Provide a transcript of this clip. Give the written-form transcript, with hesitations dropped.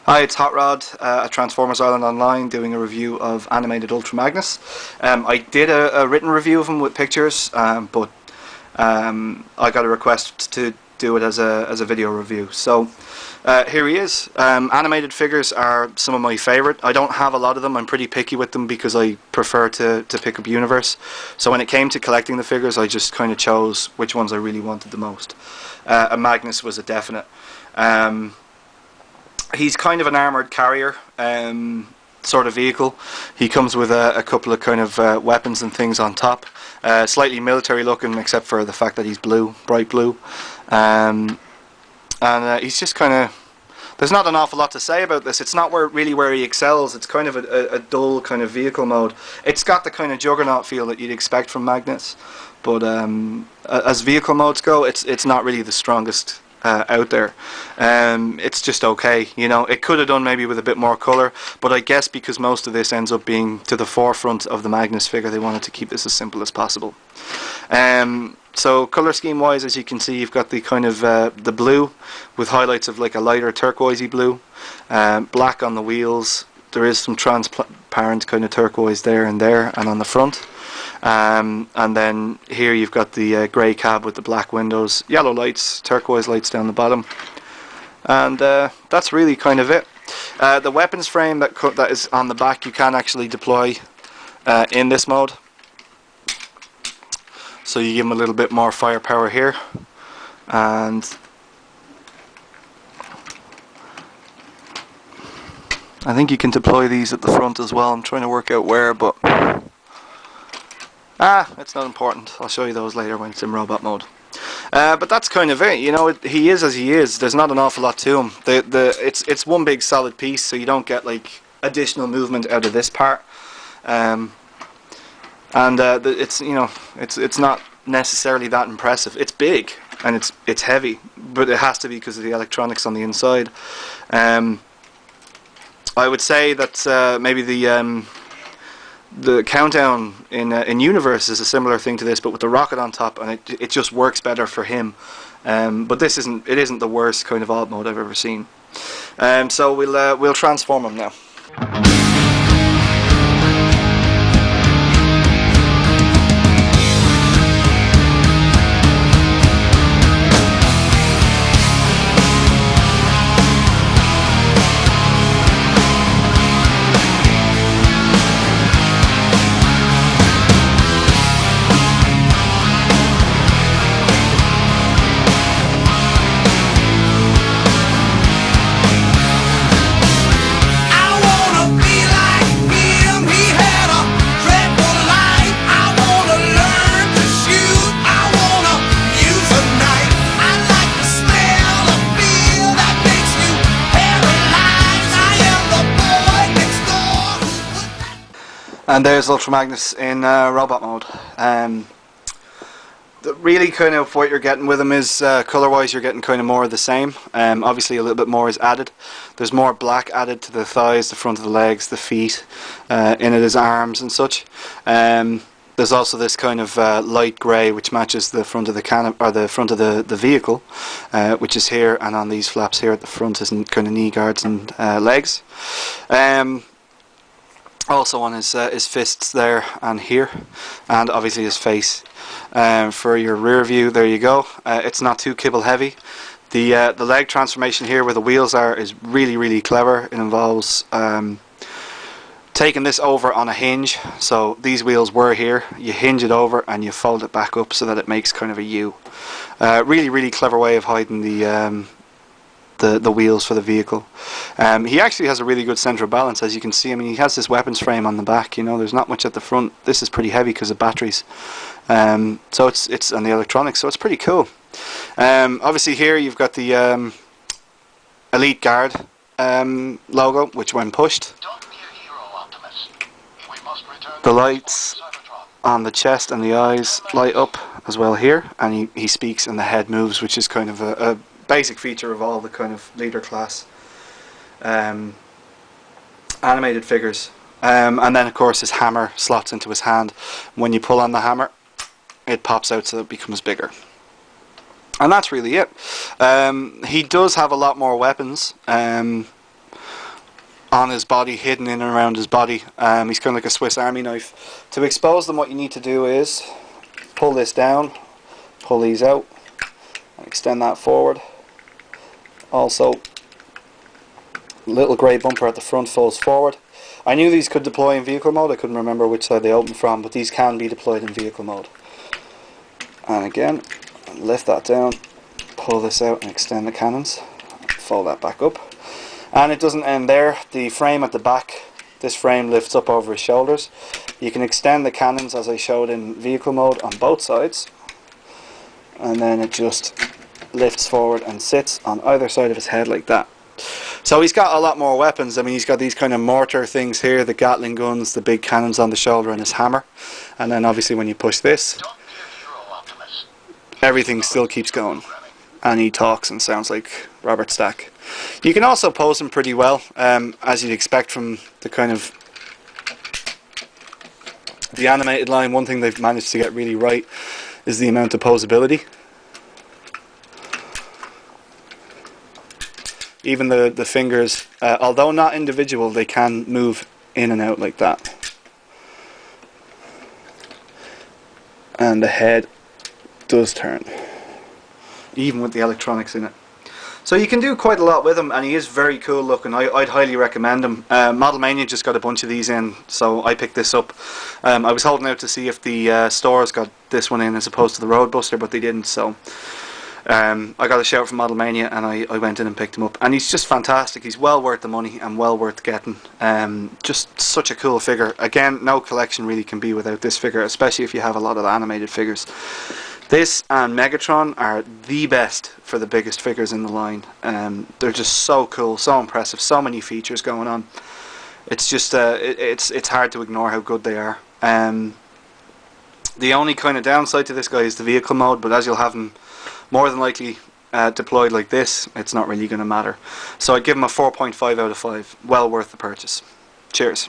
Hi, it's Hot Rod at Transformers Ireland Online doing a review of animated Ultra Magnus. I did a written review of him with pictures, but I got a request to do it as a video review. So here he is. Animated figures are some of my favourite. I don't have a lot of them. I'm pretty picky with them because I prefer to pick up Universe. So when it came to collecting the figures, I just kind of chose which ones I really wanted the most. And Magnus was a definite. He's kind of an armoured carrier sort of vehicle. He comes with a couple of kind of weapons and things on top. Slightly military looking, except for the fact that he's blue, bright blue. And he's just kind of... There's not an awful lot to say about this. It's not really where he excels. It's kind of a dull kind of vehicle mode. It's got the kind of juggernaut feel that you'd expect from Magnus. But as vehicle modes go, it's not really the strongest out there. It's just okay, you know. It could have done maybe with a bit more colour, but I guess because most of this ends up being to the forefront of the Magnus figure, they wanted to keep this as simple as possible. So colour scheme wise, as you can see, you've got the kind of the blue with highlights of like a lighter turquoisey blue, black on the wheels. There is some transparent kind of turquoise there and on the front. And then here you've got the grey cab with the black windows, yellow lights, turquoise lights down the bottom, and that's really kind of it. The weapons frame that is on the back you can actually deploy in this mode, so you give them a little bit more firepower here, and I think you can deploy these at the front as well. I'm trying to work out where, but it's not important. I'll show you those later when it's in robot mode. But that's kind of it. You know, he is as he is. There's not an awful lot to him. It's one big solid piece, so you don't get like additional movement out of this part. It's, you know, it's not necessarily that impressive. It's big and it's heavy, but it has to be because of the electronics on the inside. I would say that maybe the countdown in Universe is a similar thing to this, but with the rocket on top, and it just works better for him. But this isn't the worst kind of alt mode I've ever seen. So we'll transform him now. And there's Ultra Magnus in robot mode. Really kind of what you're getting with him is colour wise you're getting kind of more of the same. Obviously a little bit more is added. There's more black added to the thighs, the front of the legs, the feet, in it his arms and such. There's also this kind of light grey which matches the front of the the front of the vehicle, which is here, and on these flaps here at the front is kind of knee guards and legs. Also on his fists there and here, and obviously his face. For your rear view, there you go. It's not too kibble heavy. The leg transformation here where the wheels are is really clever. It involves taking this over on a hinge. So these wheels were here. You hinge it over and you fold it back up so that it makes kind of a U. Really clever way of hiding the wheels for the vehicle. He actually has a really good centre of balance, as you can see. I mean, he has this weapons frame on the back, you know, there's not much at the front. This is pretty heavy because of batteries. So it's on the electronics, so it's pretty cool. Obviously here you've got the Elite Guard logo, which when pushed, the lights on the chest and the eyes light up as well here, and he speaks and the head moves, which is kind of a basic feature of all the kind of leader class animated figures. And then of course his hammer slots into his hand. When you pull on the hammer, it pops out so that it becomes bigger. And that's really it. He does have a lot more weapons. on his body, hidden in and around his body. He's kind of like a Swiss Army knife. To expose them, what you need to do is pull this down, pull these out, and extend that forward. Also, little grey bumper at the front folds forward. I knew these could deploy in vehicle mode. I couldn't remember which side they open from, but these can be deployed in vehicle mode. And again, lift that down, pull this out and extend the cannons, fold that back up. And it doesn't end there. The frame at the back, this frame lifts up over his shoulders. You can extend the cannons as I showed in vehicle mode on both sides, and then it just lifts forward and sits on either side of his head like that. So he's got a lot more weapons. I mean, he's got these kind of mortar things here, the Gatling guns, the big cannons on the shoulder, and his hammer. And then obviously when you push this, everything still keeps going. And he talks and sounds like Robert Stack. You can also pose him pretty well, as you'd expect from the kind of the animated line. One thing they've managed to get really right is the amount of posability. Even the fingers, although not individual, they can move in and out like that. And the head does turn, even with the electronics in it. So you can do quite a lot with him, and he is very cool looking. I'd highly recommend him. Modelmania just got a bunch of these in, so I picked this up. I was holding out to see if the stores got this one in as opposed to the Roadbuster, but they didn't, so I got a shout from Modelmania and I went in and picked him up. And he's just fantastic. He's well worth the money and well worth getting. Just such a cool figure. Again, no collection really can be without this figure, especially if you have a lot of animated figures. This and Megatron are the best for the biggest figures in the line. They're just so cool, so impressive, so many features going on. It's just it's hard to ignore how good they are. The only kind of downside to this guy is the vehicle mode, but as you'll have him more than likely deployed like this, it's not really going to matter. So I'd give him a 4.5 out of 5. Well worth the purchase. Cheers.